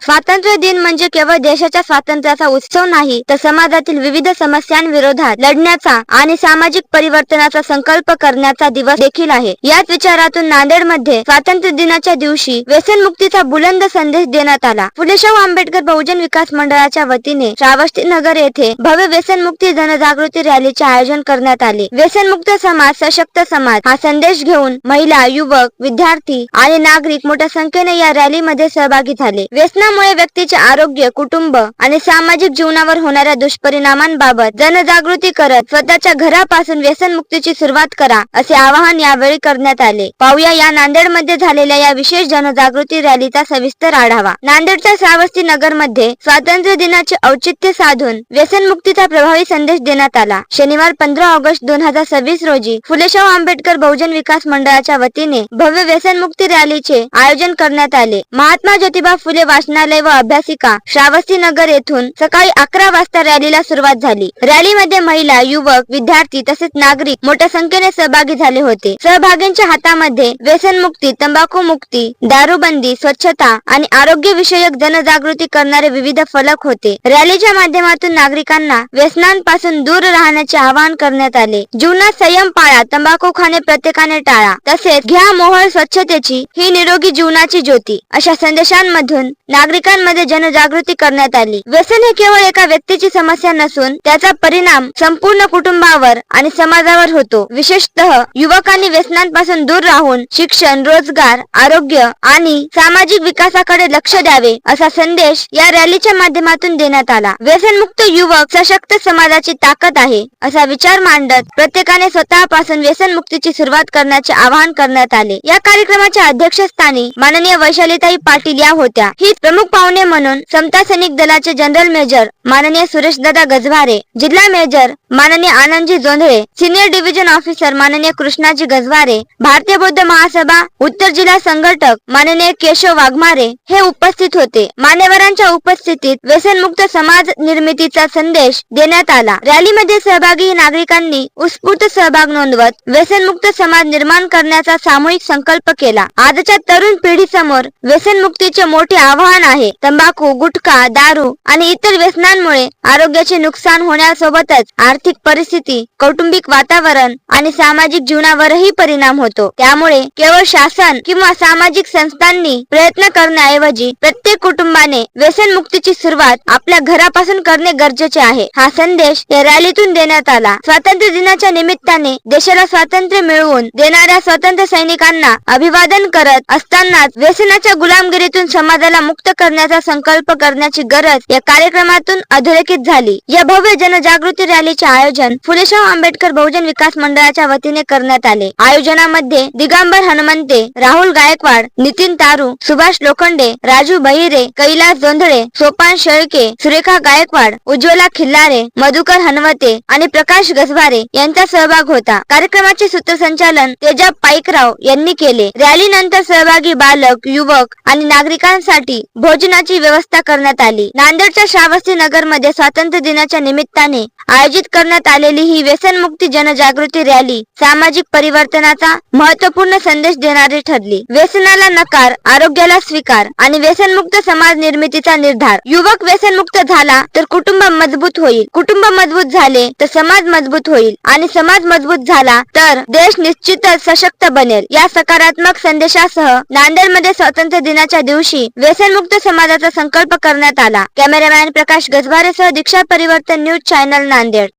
स्वातंत्र्य दिन म्हणजे केवळ देशाच्या स्वातंत्र्याचा उत्सव नाही, तर समाजातील विविध समस्यांविरोधात लढण्याचा आणि सामाजिक परिवर्तनाचा संकल्प करण्याचा दिवस देखील आहे। याच विचारातून नांदेडमध्ये स्वातंत्र्य दिनाच्या दिवशी व्यसनमुक्तीचा बुलंद संदेश देण्यात आला। फुले शाहू आंबेडकर बहुजन विकास मंडळाच्या वतीने श्रावस्ती नगर येथे भव्य व्यसनमुक्ती जनजागृती रॅलीचे आयोजन करण्यात आले। व्यसनमुक्त समाज सशक्त समाज हा संदेश घेऊन महिला, युवक, विद्यार्थी आणि नागरिक मोठ्या संख्येने या रॅलीमध्ये सहभागी झाले। व्यसनामुळे व्यक्तीचे आरोग्य, कुटुंब आणि सामाजिक जीवनावर होणाऱ्या दुष्परिणामांबाबत जनजागृती करत स्वतःच्या घरापासून व्यसनमुक्तीची सुरुवात करा असे आवाहन यावेळी करण्यात आले। पाहूया या नांदेडमध्ये झालेल्या या विशेष जनजागृती रॅलीचा सविस्तर आढावा। नांदेडच्या श्रावस्ती नगरमध्ये स्वातंत्र्य दिनाचे औचित्य साधून व्यसनमुक्तीचा प्रभावी संदेश देण्यात आला। शनिवार 15 ऑगस्ट 2026 रोजी फुले शाहू आंबेडकर बहुजन विकास मंडळाच्या वतीने भव्य व्यसनमुक्ती रॅलीचे आयोजन करण्यात आले। महात्मा ज्योतिबा फुले वाचनालय व अभ्यासिका श्रावस्ती नगर येथून सकाळी 11 वाजता रॅलीला सुरुवात झाली। रॅलीमध्ये महिला, युवक, विद्यार्थी तसेच नागरिक मोठ्या संख्येने सहभागी झाले होते। सहभागींच्या हातामध्ये व्यसनमुक्ती, तंबाखू मुक्ती, दारूबंदी, स्वच्छता आणि आरोग्य विषयक जनजागृती करणारे विविध फलक होते। रॅलीच्या माध्यमातून नागरिकांना व्यसनांपासून दूर राहण्याचे आवाहन करण्यात आले। जीवनात संयम पाळा, तंबाखू खाणे प्रत्येकाने टाळा, तसेच घ्या मोहोळ स्वच्छतेची, ही निरोगी जीवनाची ज्योती अशा संदेशांमधून नागरिकांमध्ये जनजागृती करण्यात आली। व्यसन हे केवळ एका व्यक्तीची समस्या नसून त्याचा परिणाम संपूर्ण कुटुंबावर आणि समाजावर होतो। विशेषतः युवकांनी व्यसनांपासून दूर राहून शिक्षण, रोजगार, आरोग्य आणि सामाजिक विकासाकडे लक्ष द्यावे असा संदेश या रॅलीच्या माध्यमातून देण्यात आला। व्यसनमुक्त युवक सशक्त समाजाची ताकद आहे असा विचार मांडत प्रत्येकाने स्वतःपासून व्यसनमुक्तीची सुरुवात करण्याचे आवाहन करण्यात आले। या कार्यक्रमाच्या अध्यक्षस्थानी माननीय वैशालीताई पाटील या होत्या। ही प्रमुख पाहुणे म्हणून समता सैनिक दलाचे जनरल मेजर माननीय सुरेशदादा गजवारे, जिल्हा मेजर माननीय Anandji Jondhale, senior division officer माननीय कृष्णाजी गजवारे, भारतीय बौद्ध महासभा उत्तर जिल्हा संघटक माननीय केशव वाघमारे हे उपस्थित होते। मान्यवरांच्या उपस्थितीत व्यसनमुक्त समाज निर्मितीचा संदेश देण्यात आला। रॅलीमध्ये सहभागी नागरिकांनी उत्स्फूर्त सहभाग नोंदवत व्यसनमुक्त समाज निर्माण करण्याचा सामूहिक संकल्प केला। आजच्या तरुण पिढीसमोर व्यसनमुक्तीचे मोठे आव्हान आहे। तंबाखू, गुटखा, दारू आणि इतर व्यसनांमुळे आरोग्याचे नुकसान होण्यासोबतच आर्थिक परिस्थिती, कौटुंबिक वातावरण आणि सामाजिक जीवनावरही परिणाम होतो। त्यामुळे केवळ शासन किंवा सामाजिक संस्थांनी प्रयत्न करण्याऐवजी प्रत्येक कुटुंबाने व्यसनमुक्तीची सुरुवात आपल्या घरापासून करणे गरजेचे आहे। हा संदेश या रॅलीतून देण्यात आला। स्वातंत्र्य दिनाच्या निमित्ताने देशाला स्वातंत्र्य मिळवून देणाऱ्या स्वातंत्र्य सैनिकांना अभिवादन करत असतानाच व्यसनाच्या गुलामगिरीतून समाजाला मुक्त करण्याचा संकल्प करण्याची गरज या कार्यक्रमातून अधोरेखित झाली। या भव्य जनजागृती रॅलीचे आयोजन फुले शाहू आंबेडकर बहुजन विकास मंडळाच्या वतीने करण्यात आले। आयोजनामध्ये दिगंबर हनुमंते, राहुल गायकवाड, नितीन तारू, सुभाष लोखंडे, राजू बहिरे, कैलास जोंधळे, सोपान शेळके, सुरेखा गायकवाड, उज्ज्वला खिल्लारे, मधुकर हनवते आणि प्रकाश गजवारे यांचा सहभाग होता। कार्यक्रमाचे सूत्रसंचालन तेजा पाईकराव यांनी केले। रॅलीनंतर सहभागी बालक, युवक आणि नागरिकांसाठी भोजनाची व्यवस्था करण्यात आली। नांदेडच्या श्रावस्ती नगर मध्ये स्वातंत्र्य दिनाच्या निमित्ताने आयोजित करण्यात आलेली ही व्यसनमुक्ती जनजागृती रॅली सामाजिक परिवर्तनाचा महत्त्वपूर्ण संदेश देणारी ठरली। व्यसनाला नकार, आरोग्याला स्वीकार आणि व्यसनमुक्त समाज निर्मितीचा निर्धार। युवक व्यसनमुक्त झाला तर कुटुंब मजबूत होईल, कुटुंब मजबूत झाले तर समाज मजबूत होईल आणि समाज मजबूत झाला तर देश निश्चितच सशक्त बनेल। या सकारात्मक संदेशासह नांदेडमध्ये स्वातंत्र्य दिनाच्या दिवशी व्यसनमुक्त समाजाचा संकल्प करण्यात आला। कॅमेरामॅन प्रकाश गजवारेसह दीक्षा परिवर्तन न्यूज चॅनल नांदेड।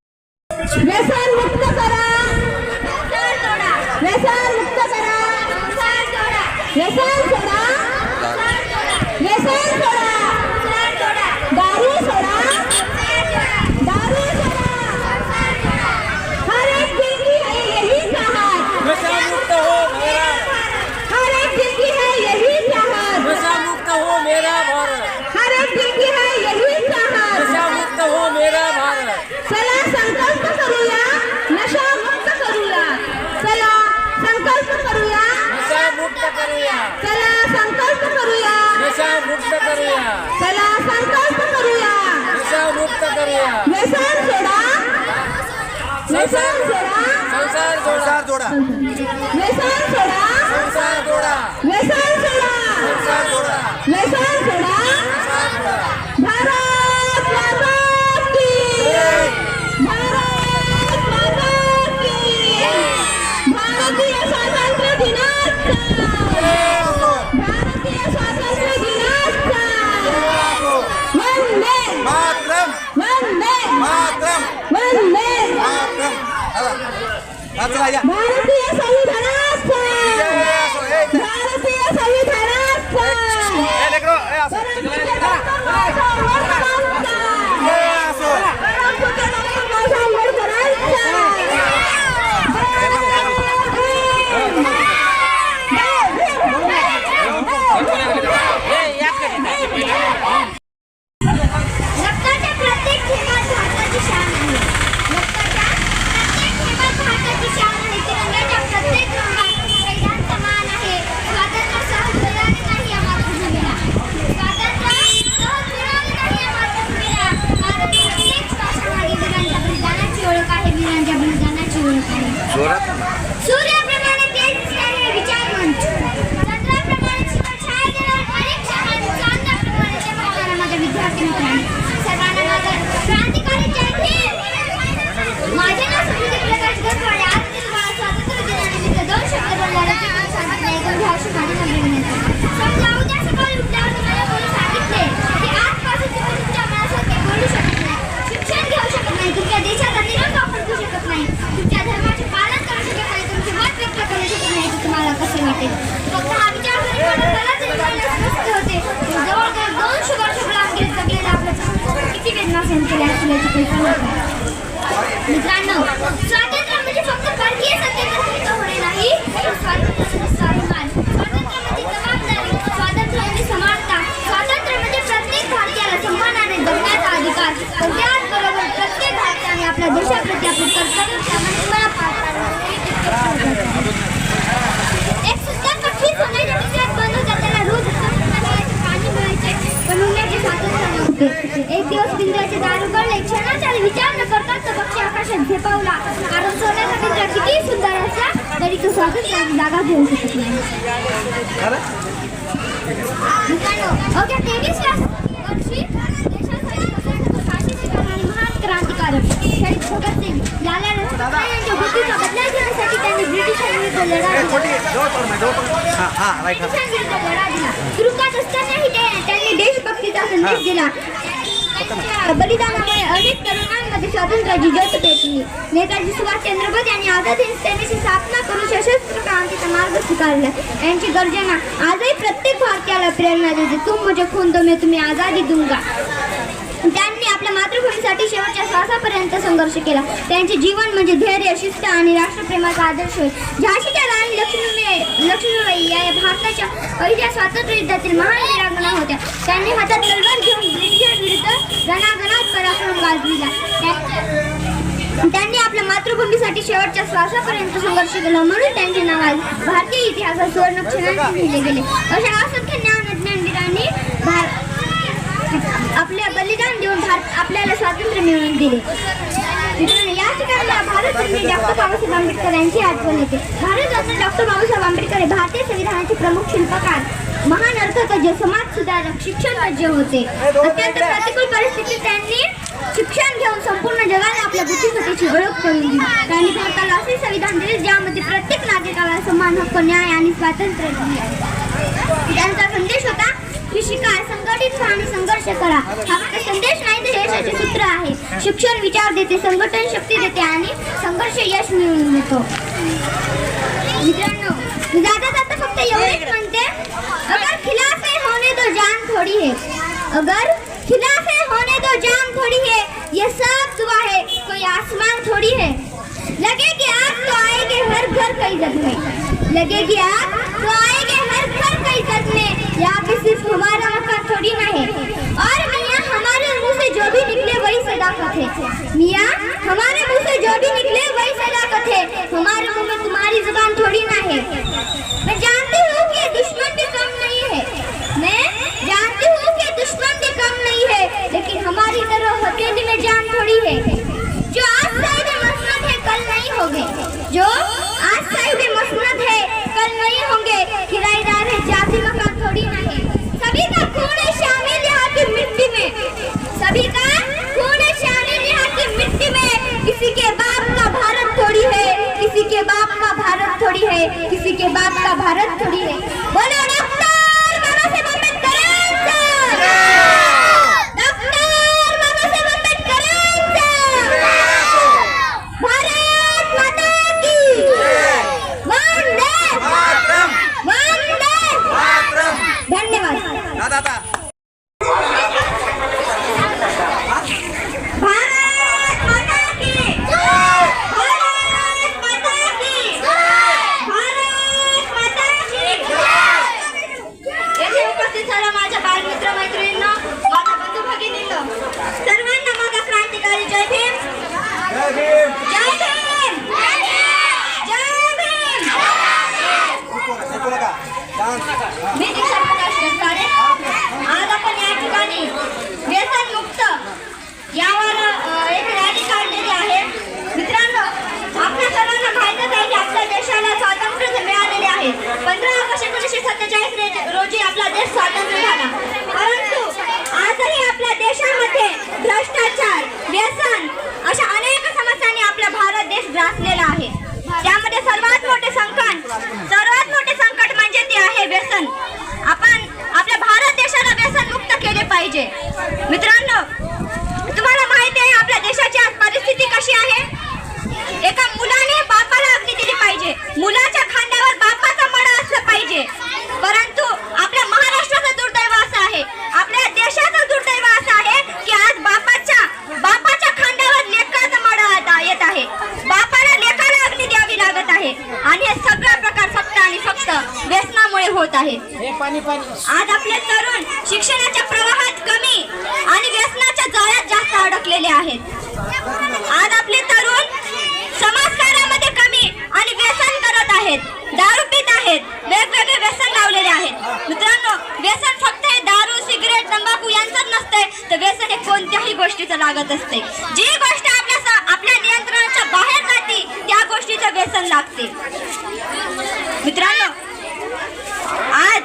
व्यसन मुक्त करा, व्यसन मुक्त करा, व्यसन सोडा, व्यसन सोडा, दारू सोडा, दारू सोडा। हर एक दिल की है यही चाहत, व्यसन मुक्त हो मेरा, हर एक दिल की है यही चाहत, व्यसन मुक्त हो मेरा भारत, हर एक दिल की है यही चाहत, व्यसन मुक्त हो मेरा भारत। चला संकल्प करूया, नशा मुक्त करूया, चला संकल्प करूया, नशा मुक्त करूया, चला संकल्प करूया, नशा मुक्त करूया, चला संकल्प करूया, नशा मुक्त करूया। व्यसन सोडा, व्यसन सोडा, संसार जोडा, व्यसन सोडा, संसार जोडा, व्यसन सोडा, संसार जोडा, व्यसन सोडा, संसार या भारतीय संविधानाचा ए भारतीय संविधानाचा लेकरो ए असं रक्ताच्या प्रत्येक थेंबात भारताची शान आहे. रक्ताच्या प्रत्येक थेंबात भारताची शान आहे. तिरंग्याच्या प्रत्येक रंगात संविधान समान आहे. स्वातंत्र्य सहज मिळाले नाही या मातृभूमीला. स्वातंत्र्य सहज मिळाले नाही या मातृभूमीला. कारण प्रत्येक श्वासामागे वीरांच्या बलिदानाची ओळख आहे. वीरांच्या बलिदानाची ओळख आहे. सूर्याप्रमाणे तेज दिसणारे विचार मंच, चंद्राप्रमाणे शिवछाया देणारे परीक्षा आणि चांदण्याप्रमाणे जगवणारा माझ्या विद्यार्थी मित्रांनो, सर्वांना माझं क्रांतिकारी जय भीम. माझे नाव सुनील प्रकाश गरवाडे. आज मी तुम्हाला स्वातंत्र्य दिनानिमित्त 2 शब्द बोलणार आहे. ते सांगितले ऐकून घ्या अशी माझी विनंती. समजा उद्या सकाळी उठल्यावर तुम्हाला कोणी सांगितले की आजपासून तुम्ही तुमच्या मनासारखे बोलू शकत नाही, शिक्षण घेऊ शकत नाही, तुमच्या देशाचा तिरंगा फडकू शकत नाही, तुमच्या धर्माचे पालन करू शकत नाही, तुमचे मत व्यक्त करू शकत नाही, तर तुम्हाला कसे वाटेल? फक्त हा विचार जरी पडत झाला तरी मला स्वस्थ होते. जवळजवळ 200 वर्ष गुलामगिरीत जगलेला आपल्या संस्कृतीने किती वेदना सहन केल्या असतील याची कल्पना करा. मित्रांनो, स्वातंत्र्य म्हणजे फक्त परकीय सत्तेविरुद्ध होणे नाही, तर स्वातंत्र्य म्हणजे स्वाभिमान, स्वातंत्र्य म्हणजे जबाबदारी, स्वातंत्र्य म्हणजे समानता, स्वातंत्र्य म्हणजे प्रत्येक भारतीयाला सन्मानाने जगण्याचा अधिकार. तर त्याचबरोबर प्रत्येक भारतीयाने आपल्या देशाप्रती आपले कर्तव्य प्रामाणिकपणे पार पाडावे. एक सुद्धा कठीण सोन्याच्या पिशव्यात बंद होता, त्याला रोज पाणी मिळायचे, पण उन्हाचे स्वातंत्र्य नव्हते. एक दिवस पिंजऱ्याचे दार उघडले, क्षणाचा विचार न करता तो पक्षी आकाशात झेपावला. कारण सोन्याचा पिंजरा किती सुंदर असला तरी तो स्वातंत्र्याची जागा घेऊ शकत नाही. मित्रांनो, अवघ्या 23व्या वर्षी देशासाठी फाशी स्वीकारणारे महान क्रांतिकारक शहीद भगतसिंग, लाला लजपत राय यांच्या मृत्यूचा बदला घेण्यासाठी त्यांनी ब्रिटिशांविरुद्ध लढा दिला. तुरुंगात असतानाही त्यांनी देशभक्तीचा संदेश दिला. त्यांच्या बलिदानामुळे अनेक तरुणांमध्ये स्वातंत्र्याची ज्योत पेटली. नेताजी सुभाषचंद्र बोस यांनी आझाद हिंद सेनेची स्थापना करून सशस्त्र क्रांतीचा मार्ग स्वीकारला. यांची गर्जना आजही प्रत्येक भारतीयाला प्रेरणा देते. तुम मुझे खून दो मैं तुम्हें आझादी दूंगा. त्यांनी आपल्या मातृभूमीसाठी शेवटच्या श्वासापर्यंत संघर्ष केला. त्यांचे जीवन म्हणजे धैर्य, शिस्त आणि राष्ट्रप्रेमाचा आदर्श होय. झाशीच्या राणी लक्ष्मीबाई या भारताच्या पहिल्या स्वातंत्र्य युद्धातील महान वीरांगना होत्या. त्यांनी हातात तलवार घेऊन ब्रिटिशांविरुद्ध रणांगणात पराक्रम गाजविला. त्यांनी आपल्या मातृभूमीसाठी शेवटच्या श्वासापर्यंत संघर्ष केला, म्हणून त्यांचे नाव आज भारतीय इतिहासात सुवर्णाक्षरांनी लिहिले गेले. अशा असंख्य ज्ञानवीरांनी आपले बलिदान देऊन आपल्याला स्वातंत्र्य मिळवून दिले. या ठिकाणी भारतरत्न डॉक्टर बाबासाहेब आंबेडकर यांची आठवण येते. भारतरत्न डॉक्टर बाबासाहेब आंबेडकर हे भारतीय संविधानाचे प्रमुख शिल्पकार, महान अर्थतज्ञ, समाज सुधारक, शिक्षणतज्ञ होते. अत्यंत प्रतिकूल परिस्थितीत त्यांनी शिक्षण घेऊन संपूर्ण जगाला आपल्या बुद्धिमत्तेची ओळख करून दिली. त्यांनी भारताला असे संविधान दिले ज्यामध्ये प्रत्येक नागरिकाला समान हक्क, न्याय आणि स्वातंत्र्य दिले. त्यांचा संदेश होता की शिका, संघटित व्हा आणि संघर्ष करा. हा फक्त संदेश नाही तर यशाचे सूत्र आहे. शिक्षण विचार देते, संघटन शक्ती देते आणि संघर्ष यश मिळवून देतो. मित्रांनो, मी जाता जाता फक्त एवढेच म्हणते, अगर खिलाफ है होने दो जान थोड़ी है, अगर खिलाफ है होने दो जान थोड़ी है, ये सब दुआ है, कोई आसमान थोड़ी है. लगेगी आग तो आएंगे हर घर का इज्जत में, लगेगी आग तो आएंगे हर घर का इज्जत में. यहाँ पे सिर्फ हमारा मकान थोड़ी ना है. और मियाँ हमारे मुंह से जो भी निकले वही सदाकत है. मियाँ हमारे मुंह से जो भी निकले वही सदाकत है. हमारे मुंह में तुम्हारी जुबान थोड़ी ना है. मैं जानती हूँ कि दुश्मन भी कम नहीं है, मैं जानती हूँ कि दुश्मन भी कम नहीं है, लेकिन हमारी तरह हथेली में जान थोड़ी है. जो आज साहिब मसनद है कल नहीं होंगे, जो आज साहिब मसनद है कल नहीं होंगे. किराएदार है जाति मकान थोड़ी ना है. सभी का खून है शामिल यहाँ की मिट्टी में, सभी का खून है शामिल यहाँ की मिट्टी में. किसी के बाप का भारत थोड़ी है, किसी के बाप का भारत थोड़ी है, किसी के बाप का भारत थोड़ी है. बोलो डॉक्टर बाबासाहेब आंबेडकर भारत माता की. मी दीक्षा प्रकाश गस्ताडे. आज आपण या ठिकाणी व्यसन मुक्त यावर एक रॅली काढलेली आहे. मित्रांनो, आपल्या सर्वांना माहितच आहे की आपल्या देशाला स्वातंत्र्य मिळालेले आहे. 15 ऑगस्ट 1947 रोजी आपला देश स्वातंत्र्य झाला. परंतु आजही आपल्या देशामध्ये भ्रष्टाचार, व्यसन अशा अनेक समस्यांनी आपला भारत देश ग्रासलेला आहे. त्यामध्ये सर्वात मोठे संकट म्हणजे ते आहे व्यसन. आपण आपल्या भारत देशाला व्यसन मुक्त केले पाहिजे. मित्रांनो, तुम्हाला माहिती आहे आपल्या देशाची आज परिस्थिती कशी आहे. एका मुलाने बापाला अग्नी दिली पाहिजे, मुलाच्या खांद्यावर बापाचा मडा असलं पाहिजे. परंतु आपल्या महाराष्ट्राचं दुर्दैव असं आहे, आपल्या देशाचं दुर्दैव असं आहे की आज बापाच्या खांद्यावर लेकाचा मडा येत आहे. बापाला लेकाला अग्नी द्यावी लागत आहे. आणि हे सगळा प्रकार फक्त आणि फक्त व्यसनामुळे होत आहे. आज आपले तरुण शिक्षणाच्या प्रवाहात कमी आणि व्यसनाच्या जाळ्यात जास्त अडकलेले आहेत. आज आपले तरुण समाजकार्यामध्ये कमी आणि व्यसन करत आहेत, दारू पित आहेत, वेगवेगळे व्यसन लावलेले आहेत. मित्रांनो, व्यसन फक्त हे दारू, सिगरेट, तंबाखू यांचंच नसते, तर व्यसन हे कोणत्याही गोष्टीचं लागत असते. जी गोष्ट आपल्या नियंत्रणाच्या बाहेर जाते त्या गोष्टीचं व्यसन लागते. मित्रांनो, आज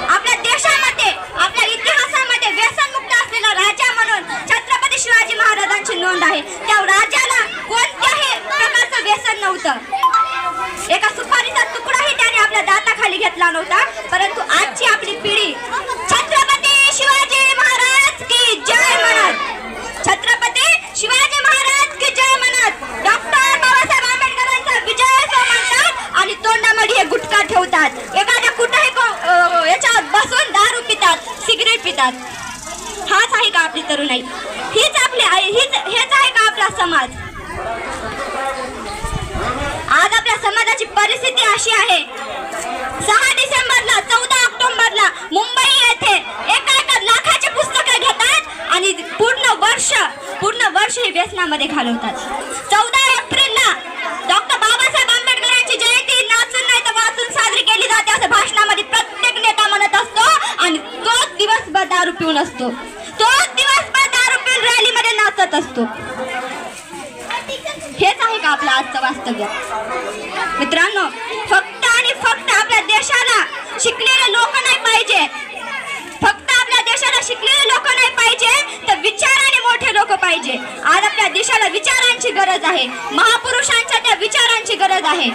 आपल्या देशामध्ये, आपल्या इतिहासामध्ये व्यसनमुक्त असलेला राजा म्हणून छत्रपती शिवाजी महाराजांची नोंद आहे. त्या राजाला कोणत्याही प्रकारचं व्यसन नव्हतं. एका सुपारीचा तुकडाही त्याने आपल्या दाताखाली घेतला नव्हता. परंतु आजची आपली पिढी छत्रपती शिवाजी महाराज की जय म्हणत, छत्रपती शिवाजी महाराज की जय म्हणत डॉक्टर बाबासाहेब आंबेडकरांचा विजय म्हणतात आणि तोंडामध्ये हे गुटखा ठेवतात. एखाद्या कुठेही याच्यावर बसून दारू पितात, सिगरेट पितात. हाच आहे का आपली तरुणाई? हेच आहे का आपला समाज? आज आपल्या समाजाची परिस्थिती अशी आहे. 6 डिसेंबरला, 14 ऑक्टोबरला मुंबई येथे एका लाखाची पुस्तकं घेतात आणि पूर्ण वर्ष हे व्यसनामध्ये घालवतात. 14 एप्रिलला डॉक्टर बाबासाहेब आंबेडकरांची जयंती नाचून नाही तर वाचून साजरी केली जाते असं भाषणामध्ये प्रत्येक नेता म्हणत असतो. आणि तोच दिवसभर दारू पिऊन असतो, तोच दिवसभर दारू पिऊन रॅलीमध्ये नाचत असतो. हेच आहे का आपलं आजचं वास्तव्य? मित्रांनो, फक्त आणि फक्त आपल्या देशाला शिकलेले लोक नाही पाहिजे, फक्त आपल्या देशाला शिकलेले लोक नाही पाहिजे, तर विचाराने मोठे लोक पाहिजे. आज आपल्या देशाला विचारांची गरज आहे, महापुरुषांच्या त्या विचारांची गरज आहे.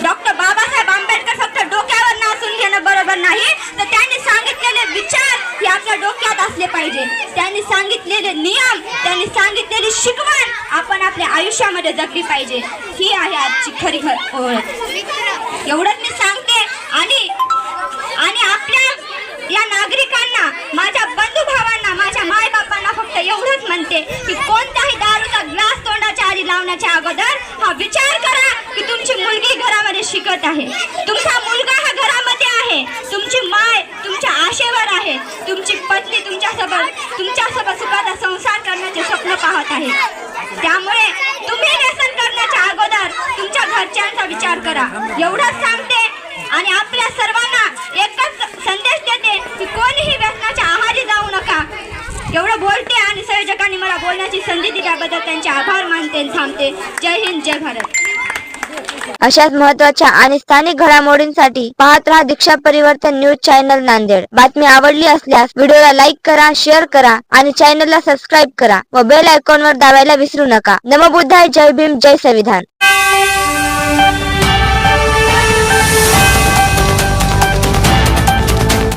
डॉक्टर बाबासाहेब आंबेडकर फक्त डोक्यावर नाचून घेणं बरोबर नाही, तर त्यांनी सांगितलेले विचार हे आपल्या डोक्यात असले पाहिजे. त्यांनी सांगितलेले नियम, त्यांनी सांगितलेली शिकवण आपण आपल्या आयुष्यामध्ये जगली पाहिजे. ही आहे आजची खरी ओळख. एवढंच मी सांगते. आणि आपल्या या नागरिकांना, माझ्या बंधुभावांना, माझ्या मायबापांना फक्त एवढंच म्हणते की कोणताही दारूचा ग्लास तोंडाच्या आधी लावण्याच्या अगोदर हा विचार करा की तुमची मुलगी घरामध्ये शिकत आहे, तुमचा मुलगा हा घरामध्ये आहे, तुमची माय तुमच्या आशेवर आहे, तुमची पत्नी तुमच्यासोबत सुखाचा संसार करण्याचे स्वप्न पाहत आहे. त्यामुळे तुम्ही व्यसन करण्याच्या अगोदर तुमच्या घरच्यांचा विचार करा. एवढंच सांगते. आणि आपल्या सर्वांना एकच संदेश देते की कोणीही व्यसनाच्या आहारी जाऊ नका. एवढं बोलते आणि संयोजकांनी मला बोलण्याची संधी दिल्याबद्दल त्यांचे आभार मानते आणि थांबते. जय हिंद, जय भारत. अशाच महत्त्वाच्या आणि स्थानिक घडामोडींसाठी पाहत रहा दीक्षा परिवर्तन न्यूज चॅनल नांदेड. बातमी आवडली असल्यास व्हिडिओला लाईक करा, शेअर करा आणि चॅनलला सबस्क्राईब करा व बेल आयकॉनवर दाबायला विसरू नका. नमो बुद्धाय, जय भीम, जय संविधान.